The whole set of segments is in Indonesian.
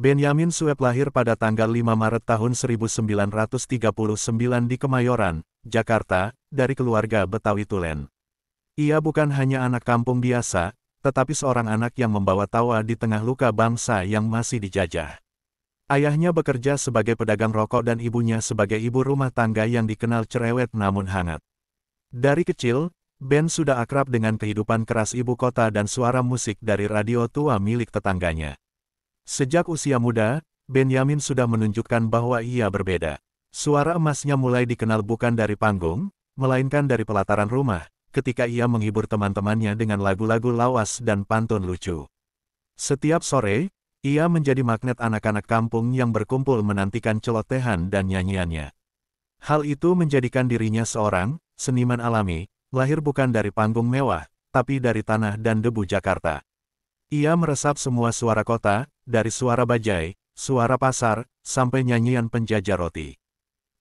Benyamin Sueb lahir pada tanggal 5 Maret tahun 1939 di Kemayoran, Jakarta, dari keluarga Betawi Tulen. Ia bukan hanya anak kampung biasa, tetapi seorang anak yang membawa tawa di tengah luka bangsa yang masih dijajah. Ayahnya bekerja sebagai pedagang rokok dan ibunya sebagai ibu rumah tangga yang dikenal cerewet namun hangat. Dari kecil, Ben sudah akrab dengan kehidupan keras ibu kota dan suara musik dari radio tua milik tetangganya. Sejak usia muda, Benyamin sudah menunjukkan bahwa ia berbeda. Suara emasnya mulai dikenal bukan dari panggung, melainkan dari pelataran rumah, ketika ia menghibur teman-temannya dengan lagu-lagu lawas dan pantun lucu. Setiap sore, ia menjadi magnet anak-anak kampung yang berkumpul menantikan celotehan dan nyanyiannya. Hal itu menjadikan dirinya seorang seniman alami, lahir bukan dari panggung mewah, tapi dari tanah dan debu Jakarta. Ia meresap semua suara kota, dari suara bajai, suara pasar, sampai nyanyian penjajah roti.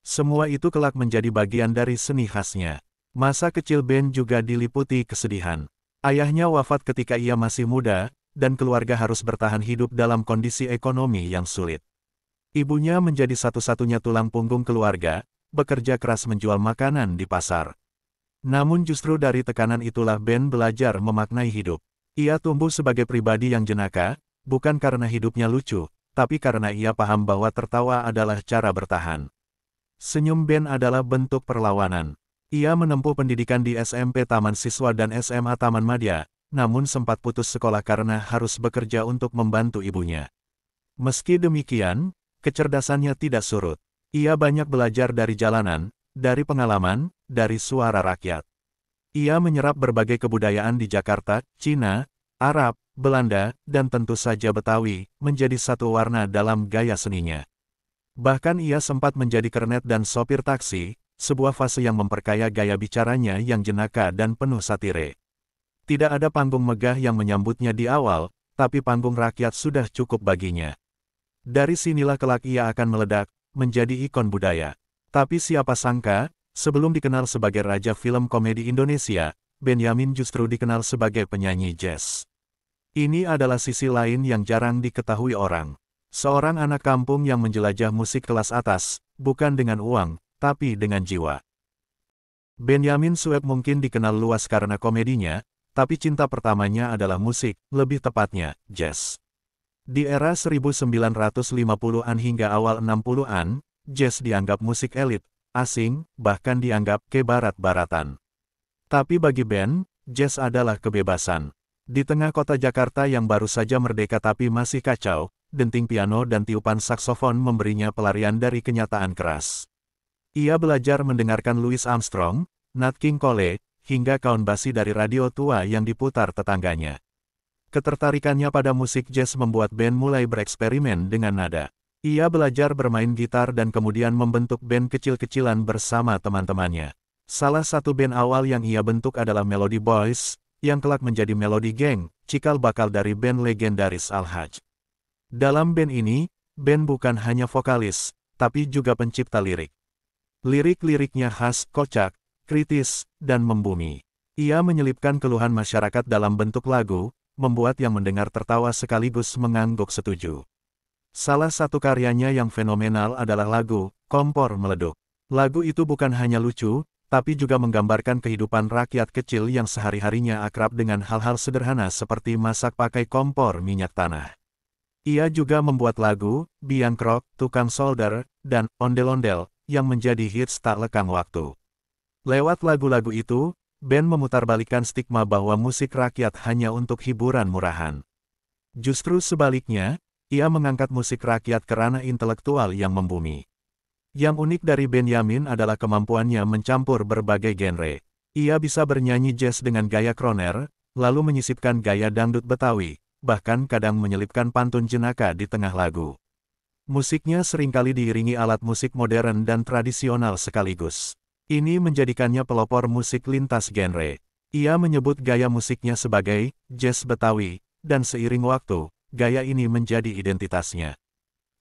Semua itu kelak menjadi bagian dari seni khasnya. Masa kecil Ben juga diliputi kesedihan. Ayahnya wafat ketika ia masih muda, dan keluarga harus bertahan hidup dalam kondisi ekonomi yang sulit. Ibunya menjadi satu-satunya tulang punggung keluarga, bekerja keras menjual makanan di pasar. Namun justru dari tekanan itulah Ben belajar memaknai hidup. Ia tumbuh sebagai pribadi yang jenaka, bukan karena hidupnya lucu, tapi karena ia paham bahwa tertawa adalah cara bertahan. Senyum Ben adalah bentuk perlawanan. Ia menempuh pendidikan di SMP Taman Siswa dan SMA Taman Madya, namun sempat putus sekolah karena harus bekerja untuk membantu ibunya. Meski demikian, kecerdasannya tidak surut. Ia banyak belajar dari jalanan, dari pengalaman, dari suara rakyat. Ia menyerap berbagai kebudayaan di Jakarta, Cina, Arab, Belanda, dan tentu saja Betawi, menjadi satu warna dalam gaya seninya. Bahkan ia sempat menjadi kernet dan sopir taksi, sebuah fase yang memperkaya gaya bicaranya yang jenaka dan penuh satire. Tidak ada panggung megah yang menyambutnya di awal, tapi panggung rakyat sudah cukup baginya. Dari sinilah kelak ia akan meledak, menjadi ikon budaya. Tapi siapa sangka, sebelum dikenal sebagai raja film komedi Indonesia, Benyamin justru dikenal sebagai penyanyi jazz. Ini adalah sisi lain yang jarang diketahui orang. Seorang anak kampung yang menjelajah musik kelas atas, bukan dengan uang, tapi dengan jiwa. Benyamin Sueb mungkin dikenal luas karena komedinya, tapi cinta pertamanya adalah musik, lebih tepatnya, jazz. Di era 1950-an hingga awal 60-an, jazz dianggap musik elit, asing, bahkan dianggap kebarat-baratan. Tapi bagi Ben, jazz adalah kebebasan. Di tengah kota Jakarta yang baru saja merdeka tapi masih kacau, denting piano dan tiupan saksofon memberinya pelarian dari kenyataan keras. Ia belajar mendengarkan Louis Armstrong, Nat King Cole, hingga kaun basi dari radio tua yang diputar tetangganya. Ketertarikannya pada musik jazz membuat Ben mulai bereksperimen dengan nada. Ia belajar bermain gitar dan kemudian membentuk band kecil-kecilan bersama teman-temannya. Salah satu band awal yang ia bentuk adalah Melody Boys, yang kelak menjadi Melody Gang, cikal bakal dari band legendaris Al-Hajj. Dalam band ini, Ben bukan hanya vokalis, tapi juga pencipta lirik. Lirik-liriknya khas, kocak, kritis, dan membumi. Ia menyelipkan keluhan masyarakat dalam bentuk lagu, membuat yang mendengar tertawa sekaligus mengangguk setuju. Salah satu karyanya yang fenomenal adalah lagu Kompor Meleduk. Lagu itu bukan hanya lucu, tapi juga menggambarkan kehidupan rakyat kecil yang sehari-harinya akrab dengan hal-hal sederhana seperti masak pakai kompor minyak tanah. Ia juga membuat lagu Biang Krok, Tukang Solder, dan Ondel-Ondel, yang menjadi hits tak lekang waktu. Lewat lagu-lagu itu, Ben memutarbalikkan stigma bahwa musik rakyat hanya untuk hiburan murahan. Justru sebaliknya, ia mengangkat musik rakyat ke ranah intelektual yang membumi. Yang unik dari Benyamin adalah kemampuannya mencampur berbagai genre. Ia bisa bernyanyi jazz dengan gaya kroner, lalu menyisipkan gaya dangdut Betawi, bahkan kadang menyelipkan pantun jenaka di tengah lagu. Musiknya seringkali diiringi alat musik modern dan tradisional sekaligus. Ini menjadikannya pelopor musik lintas genre. Ia menyebut gaya musiknya sebagai jazz Betawi, dan seiring waktu, gaya ini menjadi identitasnya.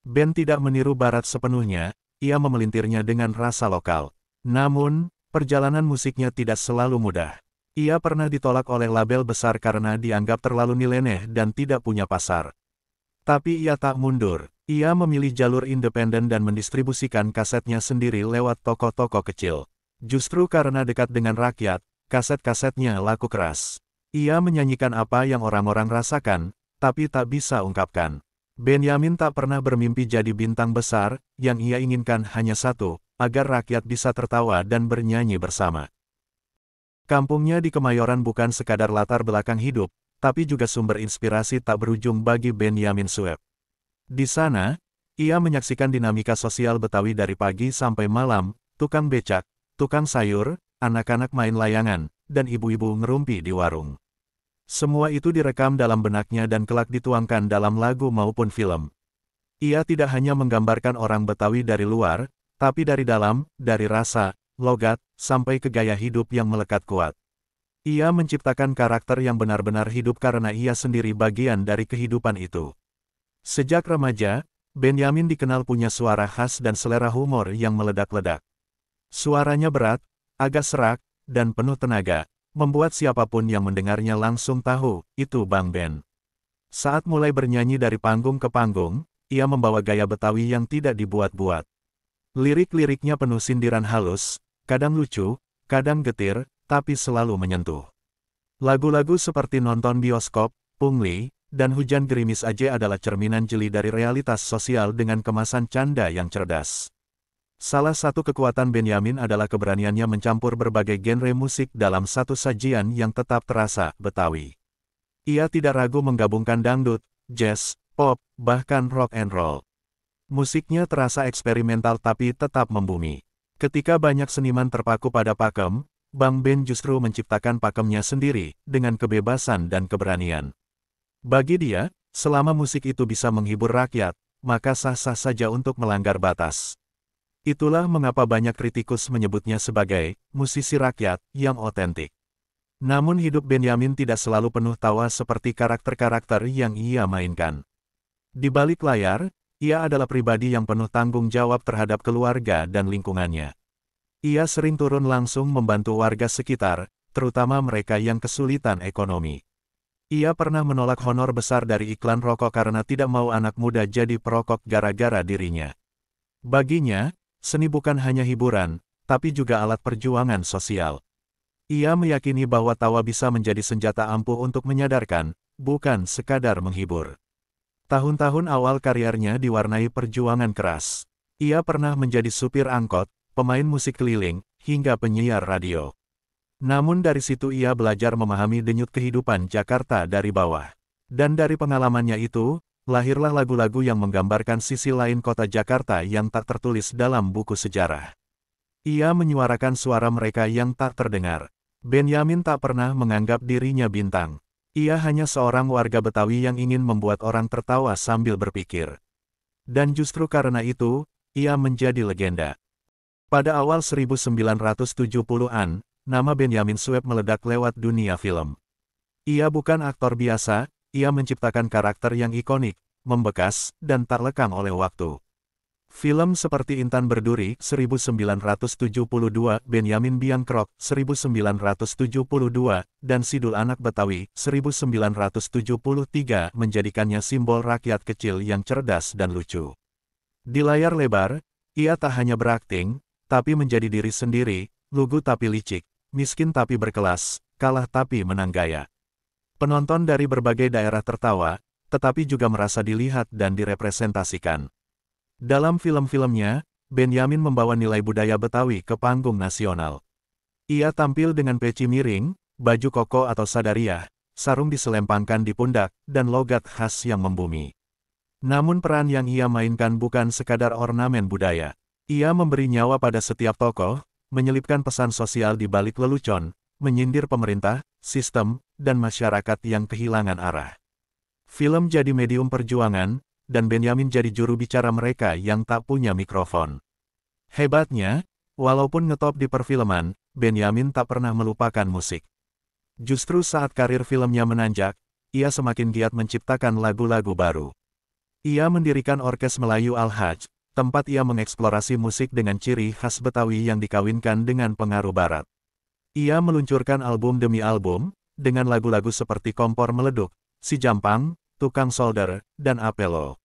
Ben tidak meniru barat sepenuhnya, ia memelintirnya dengan rasa lokal. Namun, perjalanan musiknya tidak selalu mudah. Ia pernah ditolak oleh label besar karena dianggap terlalu nyeleneh dan tidak punya pasar. Tapi ia tak mundur. Ia memilih jalur independen dan mendistribusikan kasetnya sendiri lewat toko-toko kecil. Justru karena dekat dengan rakyat, kaset-kasetnya laku keras. Ia menyanyikan apa yang orang-orang rasakan, tapi tak bisa ungkapkan. Benyamin tak pernah bermimpi jadi bintang besar, yang ia inginkan hanya satu, agar rakyat bisa tertawa dan bernyanyi bersama. Kampungnya di Kemayoran bukan sekadar latar belakang hidup, tapi juga sumber inspirasi tak berujung bagi Benyamin Sueb. Di sana, ia menyaksikan dinamika sosial Betawi dari pagi sampai malam, tukang becak, tukang sayur, anak-anak main layangan, dan ibu-ibu ngerumpi di warung. Semua itu direkam dalam benaknya dan kelak dituangkan dalam lagu maupun film. Ia tidak hanya menggambarkan orang Betawi dari luar, tapi dari dalam, dari rasa, logat, sampai ke gaya hidup yang melekat kuat. Ia menciptakan karakter yang benar-benar hidup karena ia sendiri bagian dari kehidupan itu. Sejak remaja, Benyamin dikenal punya suara khas dan selera humor yang meledak-ledak. Suaranya berat, agak serak, dan penuh tenaga, membuat siapapun yang mendengarnya langsung tahu, itu Bang Ben. Saat mulai bernyanyi dari panggung ke panggung, ia membawa gaya Betawi yang tidak dibuat-buat. Lirik-liriknya penuh sindiran halus, kadang lucu, kadang getir, tapi selalu menyentuh. Lagu-lagu seperti Nonton Bioskop, Pungli, dan Hujan Gerimis Aja adalah cerminan jeli dari realitas sosial dengan kemasan canda yang cerdas. Salah satu kekuatan Benyamin adalah keberaniannya mencampur berbagai genre musik dalam satu sajian yang tetap terasa Betawi. Ia tidak ragu menggabungkan dangdut, jazz, pop, bahkan rock and roll. Musiknya terasa eksperimental tapi tetap membumi. Ketika banyak seniman terpaku pada pakem, Bang Ben justru menciptakan pakemnya sendiri, dengan kebebasan dan keberanian. Bagi dia, selama musik itu bisa menghibur rakyat, maka sah-sah saja untuk melanggar batas. Itulah mengapa banyak kritikus menyebutnya sebagai musisi rakyat yang otentik. Namun hidup Benyamin tidak selalu penuh tawa seperti karakter-karakter yang ia mainkan. Di balik layar, ia adalah pribadi yang penuh tanggung jawab terhadap keluarga dan lingkungannya. Ia sering turun langsung membantu warga sekitar, terutama mereka yang kesulitan ekonomi. Ia pernah menolak honor besar dari iklan rokok karena tidak mau anak muda jadi perokok gara-gara dirinya. Baginya, seni bukan hanya hiburan, tapi juga alat perjuangan sosial. Ia meyakini bahwa tawa bisa menjadi senjata ampuh untuk menyadarkan, bukan sekadar menghibur. Tahun-tahun awal karirnya diwarnai perjuangan keras. Ia pernah menjadi supir angkot, pemain musik keliling, hingga penyiar radio. Namun dari situ ia belajar memahami denyut kehidupan Jakarta dari bawah. Dan dari pengalamannya itu, lahirlah lagu-lagu yang menggambarkan sisi lain kota Jakarta yang tak tertulis dalam buku sejarah. Ia menyuarakan suara mereka yang tak terdengar. Benyamin tak pernah menganggap dirinya bintang. Ia hanya seorang warga Betawi yang ingin membuat orang tertawa sambil berpikir. Dan justru karena itu, ia menjadi legenda. Pada awal 1970-an, nama Benyamin Sueb meledak lewat dunia film. Ia bukan aktor biasa, ia menciptakan karakter yang ikonik, membekas, dan tak lekang oleh waktu. Film seperti Intan Berduri 1972, Benyamin Biangkrok 1972, dan Sidul Anak Betawi 1973 menjadikannya simbol rakyat kecil yang cerdas dan lucu. Di layar lebar, ia tak hanya berakting, tapi menjadi diri sendiri, lugu tapi licik, miskin tapi berkelas, kalah tapi menang gaya. Penonton dari berbagai daerah tertawa, tetapi juga merasa dilihat dan direpresentasikan. Dalam film-filmnya, Benyamin membawa nilai budaya Betawi ke panggung nasional. Ia tampil dengan peci miring, baju koko atau sadariah, sarung diselempangkan di pundak, dan logat khas yang membumi. Namun peran yang ia mainkan bukan sekadar ornamen budaya. Ia memberi nyawa pada setiap tokoh, menyelipkan pesan sosial di balik lelucon, menyindir pemerintah, sistem, dan masyarakat yang kehilangan arah. Film jadi medium perjuangan, dan Benyamin jadi juru bicara mereka yang tak punya mikrofon. Hebatnya, walaupun ngetop di perfilman, Benyamin tak pernah melupakan musik. Justru saat karir filmnya menanjak, ia semakin giat menciptakan lagu-lagu baru. Ia mendirikan Orkes Melayu Al-Hajj, tempat ia mengeksplorasi musik dengan ciri khas Betawi yang dikawinkan dengan pengaruh Barat. Ia meluncurkan album demi album, dengan lagu-lagu seperti Kompor Meleduk, Si Jampang, Tukang Solder, dan Apelo.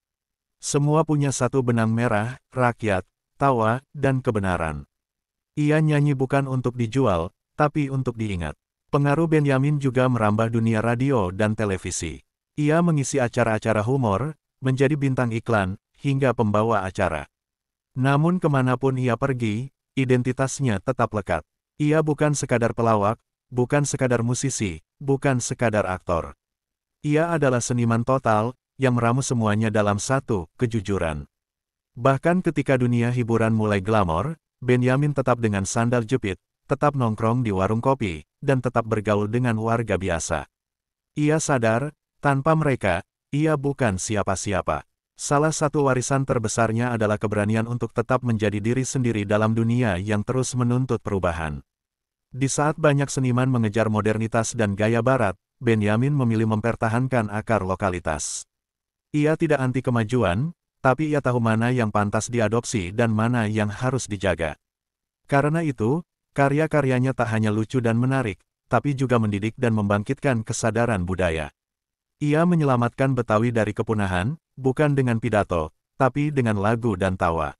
Semua punya satu benang merah, rakyat, tawa, dan kebenaran. Ia nyanyi bukan untuk dijual, tapi untuk diingat. Pengaruh Benyamin juga merambah dunia radio dan televisi. Ia mengisi acara-acara humor, menjadi bintang iklan, hingga pembawa acara. Namun kemanapun ia pergi, identitasnya tetap lekat. Ia bukan sekadar pelawak, bukan sekadar musisi, bukan sekadar aktor. Ia adalah seniman total, yang meramu semuanya dalam satu kejujuran. Bahkan ketika dunia hiburan mulai glamor, Benyamin tetap dengan sandal jepit, tetap nongkrong di warung kopi, dan tetap bergaul dengan warga biasa. Ia sadar, tanpa mereka, ia bukan siapa-siapa. Salah satu warisan terbesarnya adalah keberanian untuk tetap menjadi diri sendiri dalam dunia yang terus menuntut perubahan. Di saat banyak seniman mengejar modernitas dan gaya barat, Benyamin memilih mempertahankan akar lokalitas. Ia tidak anti kemajuan, tapi ia tahu mana yang pantas diadopsi dan mana yang harus dijaga. Karena itu, karya-karyanya tak hanya lucu dan menarik, tapi juga mendidik dan membangkitkan kesadaran budaya. Ia menyelamatkan Betawi dari kepunahan, bukan dengan pidato, tapi dengan lagu dan tawa.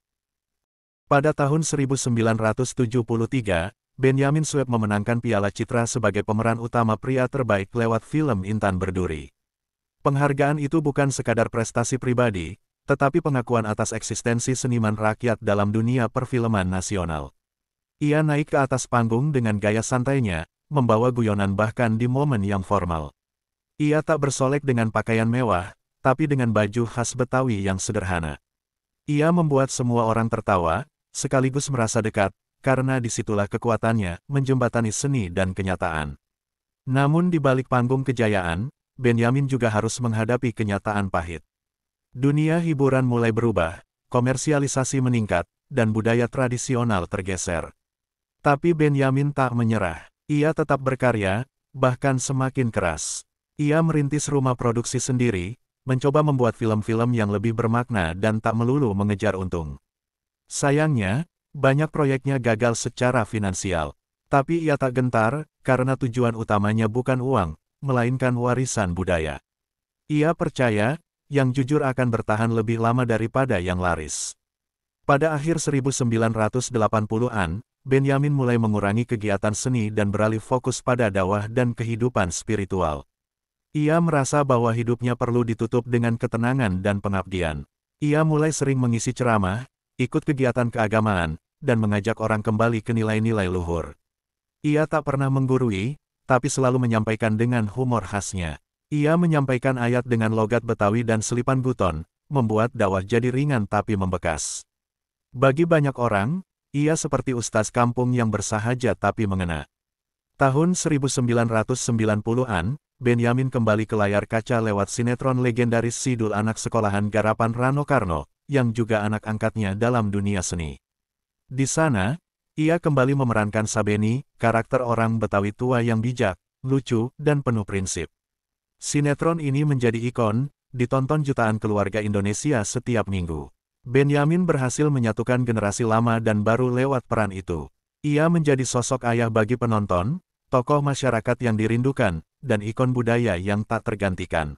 Pada tahun 1973, Benyamin Sueb memenangkan Piala Citra sebagai pemeran utama pria terbaik lewat film Intan Berduri. Penghargaan itu bukan sekadar prestasi pribadi, tetapi pengakuan atas eksistensi seniman rakyat dalam dunia perfilman nasional. Ia naik ke atas panggung dengan gaya santainya, membawa guyonan bahkan di momen yang formal. Ia tak bersolek dengan pakaian mewah, tapi dengan baju khas Betawi yang sederhana. Ia membuat semua orang tertawa, sekaligus merasa dekat, karena disitulah kekuatannya, menjembatani seni dan kenyataan. Namun di balik panggung kejayaan, Benyamin juga harus menghadapi kenyataan pahit. Dunia hiburan mulai berubah, komersialisasi meningkat, dan budaya tradisional tergeser. Tapi Benyamin tak menyerah. Ia tetap berkarya, bahkan semakin keras. Ia merintis rumah produksi sendiri, mencoba membuat film-film yang lebih bermakna dan tak melulu mengejar untung. Sayangnya, banyak proyeknya gagal secara finansial. Tapi ia tak gentar, karena tujuan utamanya bukan uang, melainkan warisan budaya. Ia percaya, yang jujur akan bertahan lebih lama daripada yang laris. Pada akhir 1980-an, Benyamin mulai mengurangi kegiatan seni dan beralih fokus pada dakwah dan kehidupan spiritual. Ia merasa bahwa hidupnya perlu ditutup dengan ketenangan dan pengabdian. Ia mulai sering mengisi ceramah, ikut kegiatan keagamaan, dan mengajak orang kembali ke nilai-nilai luhur. Ia tak pernah menggurui, tapi selalu menyampaikan dengan humor khasnya. Ia menyampaikan ayat dengan logat Betawi dan selipan guton, membuat dakwah jadi ringan tapi membekas. Bagi banyak orang, ia seperti ustaz kampung yang bersahaja tapi mengena. Tahun 1990-an, Benyamin kembali ke layar kaca lewat sinetron legendaris Sidul Anak Sekolahan garapan Rano Karno, yang juga anak angkatnya dalam dunia seni. Di sana, ia kembali memerankan Sabeni, karakter orang Betawi tua yang bijak, lucu, dan penuh prinsip. Sinetron ini menjadi ikon, ditonton jutaan keluarga Indonesia setiap minggu. Benyamin berhasil menyatukan generasi lama dan baru lewat peran itu. Ia menjadi sosok ayah bagi penonton, tokoh masyarakat yang dirindukan, dan ikon budaya yang tak tergantikan.